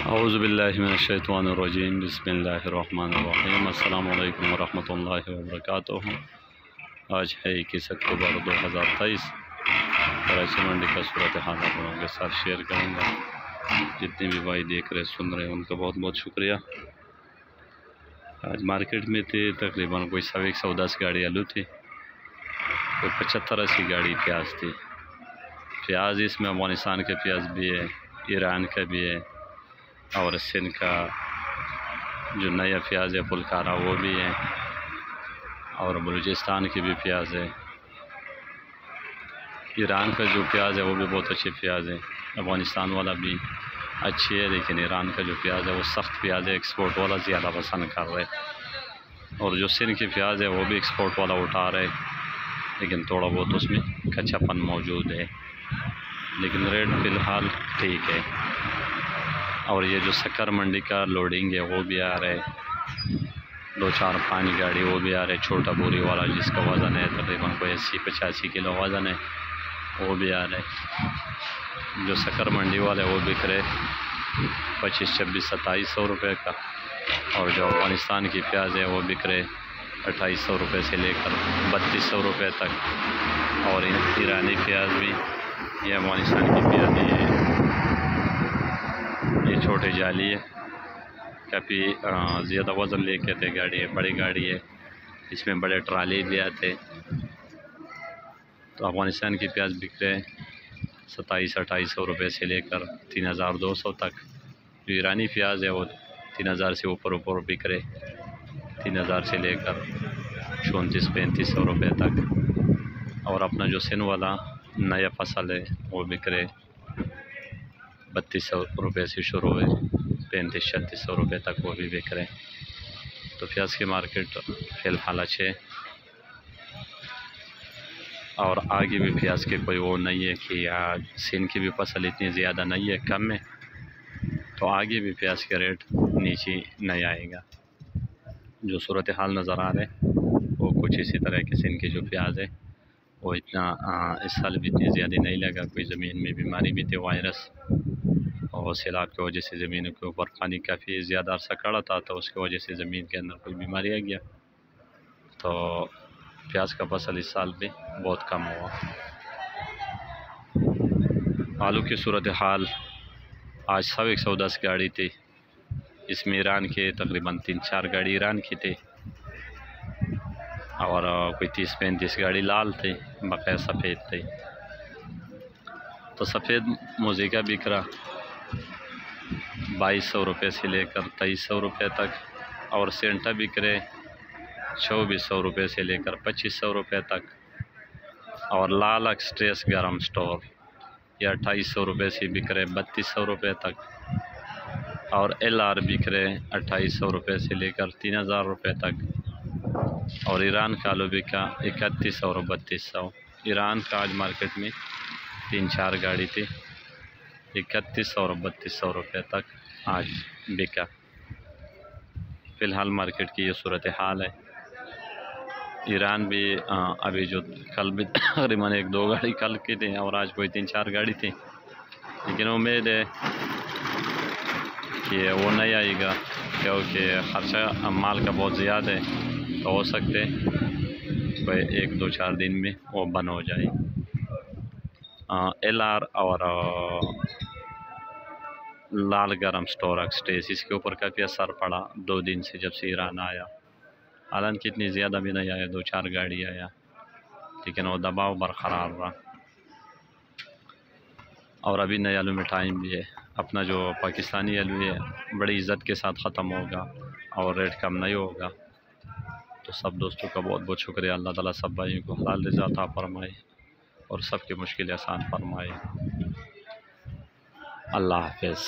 औज़ुबिल्लाहिमिनश्शैतानिर्रजीम बिस्मिल्लाहिर्रहमानिर्रहीम अस्सलामु अलैकुम वरहमतुल्लाहि वबरकातुहू। आज है 21 अक्टूबर 2023। कराची मंडी का सूरत हाल आप लोगों के साथ शेयर करूँगा। जितने भी भाई देख रहे सुन रहे हैं उनका बहुत बहुत शुक्रिया। आज मार्केट में थे तकरीबन कोई 110 गाड़ी आलू थी, कोई 75-80 गाड़ी प्याज थी। प्याज इसमें अफगानिस्तान के प्याज भी है, ईरान का भी है और सिंध का जो नया प्याज है फुलकारा वो भी है और बलूचिस्तान की भी प्याज है। ईरान का जो प्याज है वो भी बहुत अच्छी प्याज है। अफगानिस्तान वाला भी अच्छी है, लेकिन ईरान का जो प्याज है वो सख्त प्याज है, एक्सपोर्ट वाला ज़्यादा पसंद कर रहे। और जो सिंध की प्याज है वो भी एक्सपोर्ट वाला उठा रहे, लेकिन थोड़ा बहुत उसमें कच्चापन मौजूद है, लेकिन रेट फ़िलहाल ठीक है। और ये जो शक्कर मंडी का लोडिंग है वो भी आ रहा है, 2-4-5 गाड़ी वो भी आ रहे। छोटा बोरी वाला जिसका वज़न है तकरीबन कोई 80-85 किलो वज़न है वो भी आ रहे। जो शक्कर मंडी वाले वो बिक रहे 25-26-2700 रुपये का, और जो अफगानिस्तान की प्याज है वो बिक रहे 2800 रुपये से लेकर 3200 रुपये तक। और ईरानी प्याज भी, ये अफगानिस्तान की प्याज है, ये छोटी जाली है, काफ़ी ज़्यादा वज़न लेके आते गाड़ी है, बड़ी गाड़ी है, इसमें बड़े ट्राली भी आते। तो अफगानिस्तान की प्याज बिक रहे 2700-2800 रुपये से लेकर 3200 तक। जो ईरानी प्याज है वो 3000 से ऊपर बिक रहे, 3000 से लेकर 3400-3500 रुपये तक। और अपना जो सिंध वाला नया फसल है वो बिक रहे 3200 रुपये से शुरू है, 3500-3600 रुपये तक वो भी बिक रहे। तो प्याज की मार्केट फ़िलहाल अच्छे, और आगे भी प्याज के कोई वो नहीं है कि आज सिंध की भी फसल इतनी ज़्यादा नहीं है, कम है, तो आगे भी प्याज के रेट नीचे नहीं आएगा। जो सूरत हाल नज़र आ रहे वो कुछ इसी तरह के सिंध की जो प्याज है वो इतना इस साल भी इतनी ज़्यादा नहीं लगा। कोई ज़मीन में बीमारी भी थी, वायरस और सैलाब की वजह से ज़मीन के ऊपर पानी काफ़ी ज़्यादा अरसा खड़ा था, तो उसकी वजह से ज़मीन के अंदर कोई बीमारी आ गया, तो प्याज का फसल इस साल भी बहुत कम हुआ। आलू की सूरत हाल आज 110 गाड़ी थी, इसमें ईरान के तकरीबन 3-4 गाड़ी ईरान की थी, और कोई 30-35 गाड़ी लाल थी, बकाया सफ़ेद थी। तो सफ़ेद मोज़ेका बिक रहा 2200 रुपये से लेकर 2300 रुपये तक, और सेंटा बिक रहे 2400 रुपये से लेकर 2500 रुपये तक। और लाल एक्सप्रेस गरम स्टोर ये 2800 रुपये से बिक रहे 3200 रुपये तक। और LR बिक रहे 2800 रुपये से लेकर 3000 रुपये तक। और ईरान का आलू बिका 3100 और 3200। ईरान का आज मार्केट में 3-4 गाड़ी थी, 3100 और 3200 रुपये तक आज बिका। फ़िलहाल मार्केट की ये सूरत हाल है। ईरान भी अभी जो कल भी तकरीबन 1-2 गाड़ी कल की थी, और आज कोई 3-4 गाड़ी थी, लेकिन उम्मीद है कि वो नहीं आएगा, क्योंकि खर्चा माल का बहुत ज़्यादा है, तो हो सकते कोई 1-2-4 दिन में वो बंद हो जाए। LR और लाल गरम स्टोर एक्सप्रेस इसके ऊपर काफ़ी असर पड़ा 2 दिन से, जब से ईरान आया। हालांकि इतनी ज़्यादा भी नहीं आया, 2-4 गाड़ी आया, लेकिन वो दबाव बरकरार रहा। और अभी नए आलू में टाइम भी है। अपना जो पाकिस्तानी आलू है बड़ी इज़्ज़त के साथ ख़त्म होगा और रेट कम नहीं होगा। तो सब दोस्तों का बहुत बहुत शुक्रिया। अल्लाह ताला सब भाइयों को हलाल रिज़्क़ अता फरमाए और सबकी मुश्किलें आसान फरमाए। अल्लाह हाफ़िज़।